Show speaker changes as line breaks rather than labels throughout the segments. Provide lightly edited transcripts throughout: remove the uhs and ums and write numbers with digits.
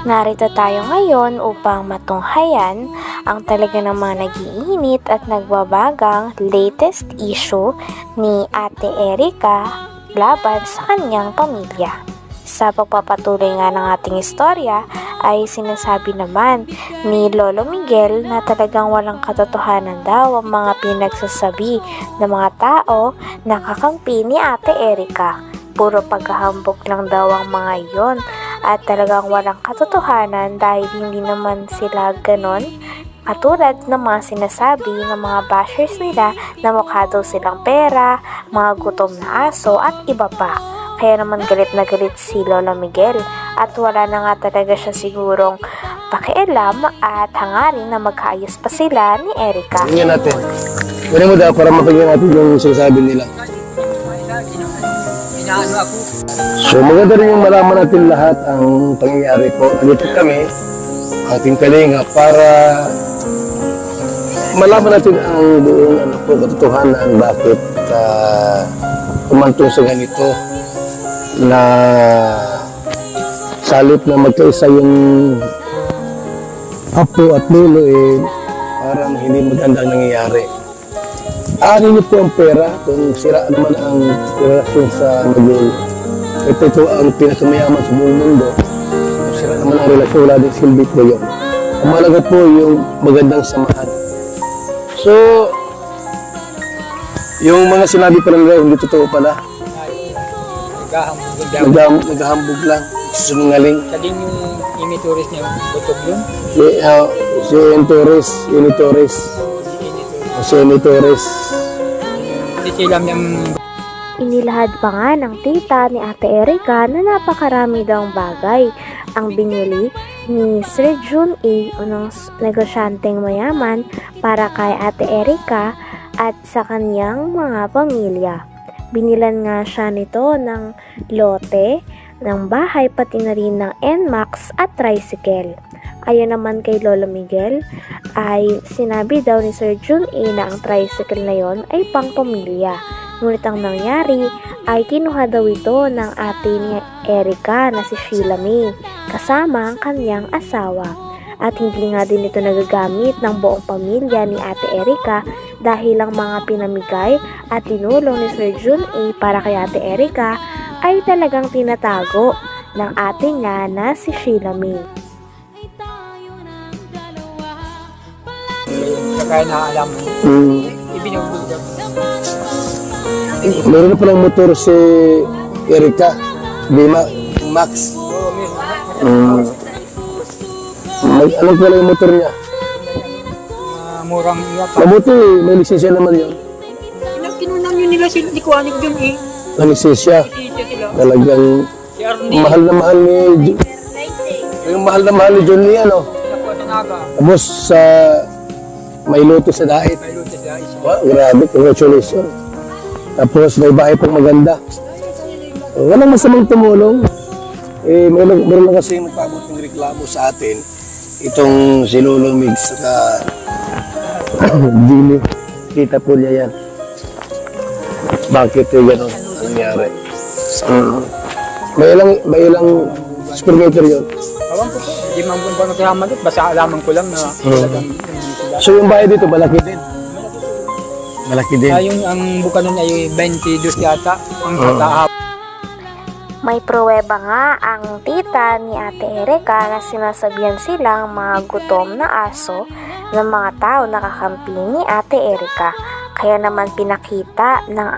Narito tayo ngayon upang matunghayan ang talaga namang nag-iinit at nagbabagang latest issue ni Ate Erica laban sa kanyang pamilya. Sa pagpapatuloy nga ng ating istorya ay sinasabi naman ni Lolo Miguel na talagang walang katotohanan daw ang mga pinagsasabi ng mga tao na kakampi ni Ate Erica. Puro paghahambog lang daw ang mga iyon at talagang walang katotohanan dahil hindi naman sila ganon katulad ng mga sinasabi ng mga bashers nila na mukha daw silang pera, mga gutom na aso at iba pa. Kaya naman galit na galit si Lola Miguel at wala na nga talaga siya sigurong pakialam at hangarin na magkaayos pa sila ni Erica.
Tingnan natin. Ganun mo daw para mapagyan natin yung sinasabi nila. So maganda rin yung malaman natin lahat ang pangyayari po. Nandito kami, ating kalinga, para malaman natin ang buong katotohanan bakit kumantong sa ganito na salip na magkaisa yung apo at lolo parang hindi magandang nangyayari. Ano niyo po ang pera kung sira naman ang relasyon sa magulo. Ito ang pinakamayaman sa buong mundo. Kung sira naman ang relasyon, wala din silbi po yun. Ang mahalaga po yung magandang samahan. So, yung mga sinabi pa nila, hindi totoo pala. Naghahambog lang. Susungaling.
Saling yung imitoris niya, butog yun?
Si Torres, Torres. Torres.
Inilahad pa nga ng tita ni Ate Erica na napakarami daw bagay ang binili ni Sir Jun A. o ng negosyanteng mayaman para kay Ate Erica at sa kanyang mga pamilya. Binilan nga siya nito ng lote, ng bahay, pati na rin ng NMAX at tricycle. Ayon naman kay Lolo Miguel ay sinabi daw ni Sir Jun A na ang tricycle na yon ay pang pamilya. Ngunit ang nangyari ay kinuha daw ito ng ate ni Erica na si Sheila May kasama ang kanyang asawa. At hindi nga din ito nagagamit ng buong pamilya ni Ate Erica dahil ang mga pinamigay at tinulong ni Sir Jun A para kay Ate Erica ay talagang tinatago ng ate niya na si Sheila May.
Kaya na alam mo, ibinubog daw.
Meron na palang motor si Erica, Max.
Oo, meron.
Anong pala yung motor niya?
Murang iya pa.
Mabuti, may lisensya naman yun.
Kinunang yun nila sila, di ko anig dun eh.
Ang lisensya,
Isya sila.
talagang
Si Arnie,
mahal na mahal ni yung mahal na mahal ni John Lee, ano?
nakuha ng aga.
Tapos sa may luto sa dait.
May luto sila isa.
Wow, grabe, congratulations. Tapos may bahay pang maganda. Walang masamang tumulong. Meron lang kasi magpabot ng reklamo sa atin. Itong si Lolo Mig saka Dili. Kita po niya yan. Bakit yung gano'n? Anong nangyari? May ilang supermeter yun.
Awan ko po, hindi man po nagkakaman doon. Basta alaman ko lang na talagang sila.
So yung bahay dito, malaki din. Malaki din.
Yung ang buka nun ay 22 yata. Ang katahap.
May pruweba nga ang tita ni Ate Erica na sinasabihan silang mga gutom na aso ng mga tao na kakampi ni Ate Erica. Kaya naman pinakita ng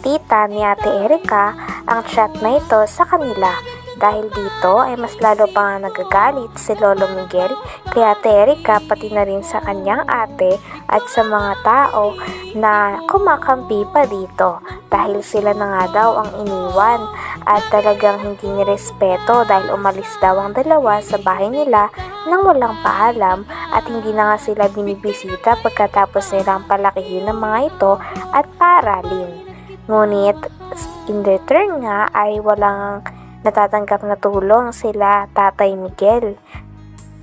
tita ni Ate Erica ang chat na ito sa kanila. Dahil dito ay mas lalo pa nga nagagalit si Lolo Miguel kay Ate Erica pati na rin sa kanyang ate at sa mga tao na kumakampi pa dito dahil sila na nga daw ang iniwan at talagang hindi nirespeto dahil umalis daw ang dalawa sa bahay nila nang walang paalam at hindi na nga sila binibisita pagkatapos nilang palakihin ng mga ito at paaralin. Ngunit in return nga ay walang natatanggap na tulong sila Tatay Miguel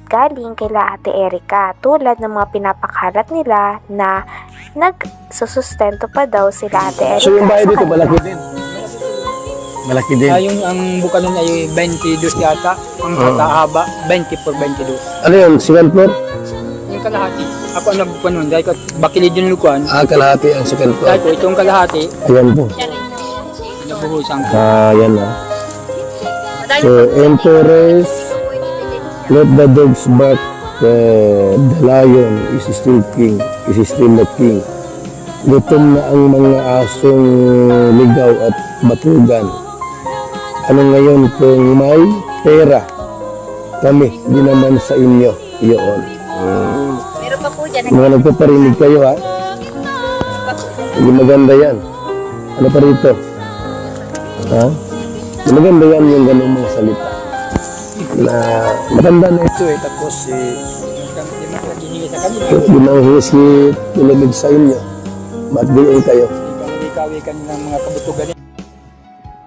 galing kila Ate Erica tulad ng mga pinapakalat nila na nagsusustento pa daw sila Ate Erica.
So yung bahay dito malaki din. Malaki din.
Yung ang buka nun ay 22 yata. Ang katahaba, 20 por 22.
Ano yun? Second floor?
Yung kalahati. Ako ang nagbuka nun. Dahil ko bakilid yung lukuan.
Kalahati ang second
Dahil
floor.
ko itong kalahati.
Ayan po.
Nabuhusan ko.
Yan na. So, Empress, let the dogs bark. The lion is still king. Is still the king. Gutom na ang mga asong ligaw at batugan. Ano ngayon kung may pera? Kami, di naman sa inyo. Iyon.
Meron pa po dyan.
Mga nagpaparinig kayo ha? Hindi maganda yan. Ano pa rito? Ha? Hindi maganda yan yung ganung mga salita. Na matanda na ito eh. Tapos di manghisit tulamig sa inyo. Ba't diin kayo?
Ikaw-ikawi ka ng mga kabutugan.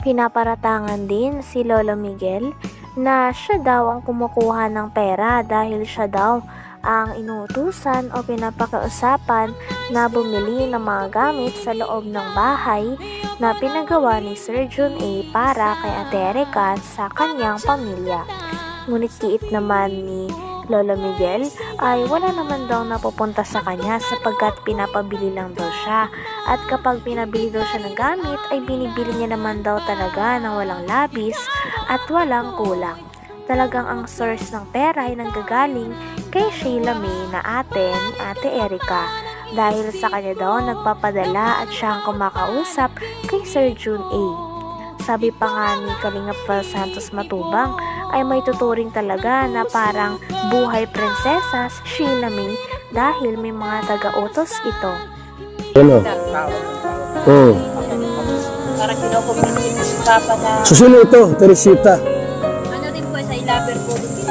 Pinaparatangan din si Lolo Miguel na siya daw ang kumukuha ng pera dahil siya daw ang inuutusan o pinapakausapan na bumili ng mga gamit sa loob ng bahay na pinagawa ni Sir Jun A para kay Ate Erica sa kanyang pamilya. Ngunit kiit naman ni Lolo Miguel ay wala naman daw napupunta sa kanya sapagkat pinapabili lang daw siya. At kapag pinabili daw siya ng gamit ay binibili niya naman daw talaga ng walang labis at walang kulang. Talagang ang source ng pera ay nanggagaling kay Sheila May na ate ni Ate Erica. Dahil sa kanya daw nagpapadala at siya ang kumakausap kay Sir Jun A. Sabi pa nga ni Kalingap Val Santos Matubang ay may tuturing talaga na parang buhay prinsesa si Sheila May dahil may mga taga-utos ito.
Ano?
Parang kinukumbinsin ko si Papa na
Susunod ito, Teresita.
ano din po sa ilaber po din.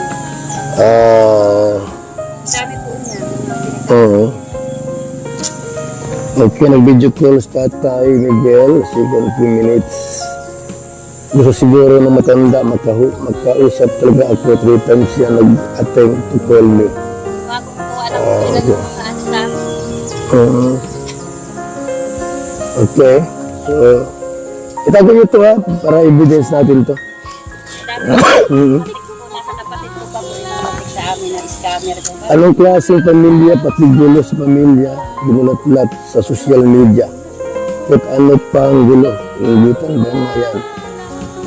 Dami po niya.
Oo. Okay, nag-video call sa Tatay Miguel, 2 minutes. Gusto siguro na matanda, magkausap talaga ako 3 times siya nag-attempt to call me.
Bago po alam ko sila kung saan sila.
Okay, so itago nyo ito ha, para evidence natin to.
Dami po nasa kapatid ko pa po yung namatik sa amin na scammer ko.
Anong klaseng pamilya, pati gulo sa pamilya, ginulat-lat sa social media. At ano pang gulo, ingitan ba mo yan?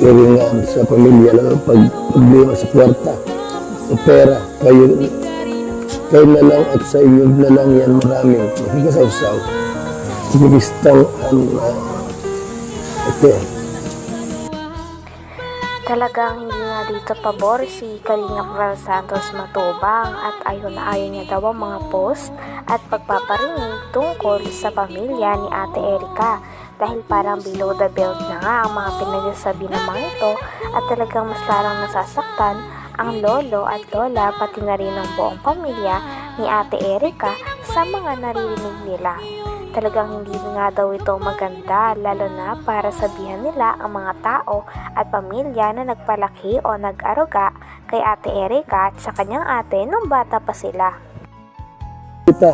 Iringan sa pamilya, lalo pag problema sa kwarta, o pera, kayo na lang at sa inyo na lang yan maraming makikisaw-saw. Siguristang okay.
Talagang hindi nga dito pabor si Kalingap Val Santos Matubang at ayon na ayon niya daw ang mga post at pagpaparinig tungkol sa pamilya ni Ate Erica dahil parang below the belt na nga ang mga pinagsasabi ng mga ito at talagang mas larang nasasaktan ang lolo at lola pati na rin ang buong pamilya ni Ate Erica sa mga naririnig nila. Talagang hindi nga daw ito maganda lalo na para sabihan nila ang mga tao at pamilya na nagpalaki o nag-aruga kay Ate Erica at sa kanyang ate nung bata pa sila.
Kita.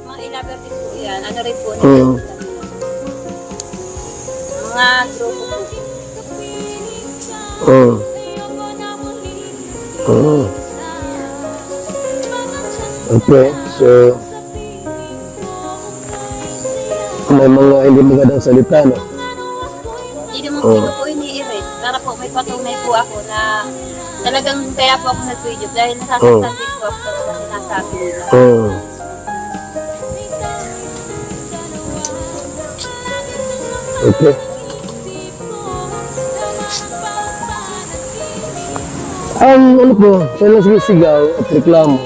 Mga ilaber din po yan. Ano rin po na mga grupo po.
Okay, so may mga hindi magandang salita, no?
Hindi naman ko po ini-erase. Para po may patunay po ako na talagang kaya po ako nag-video dahil nasasaktan din po ako sa mga sinasabi nila.
Okay. Ang ano po, siya lang sisigaw at reklamo.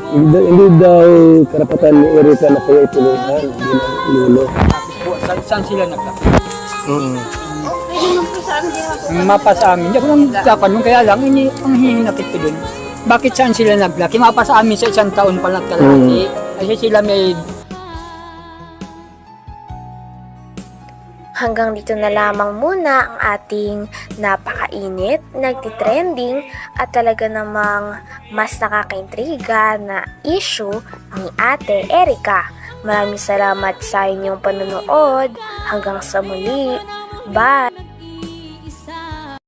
Hindi daw karapatan ni Erica na kaya itulungan, hindi na lulo.
Saan sila nagtaka?
Pwede naman po sa amin, hindi naman po.
Mapa sa amin. Hindi ako nang tatanong, kaya lang, ang hihinapit ko dun. Bakit saan sila naglaki? Mapa sa amin sa 1 taon pa lang kalahati. Kasi sila may...
Hanggang dito na lamang muna ang ating napakainit, nagtitrending at talaga namang mas nakakaintriga na issue ni Ate Erica. Maraming salamat sa inyong panonood. Hanggang sa muli. Bye!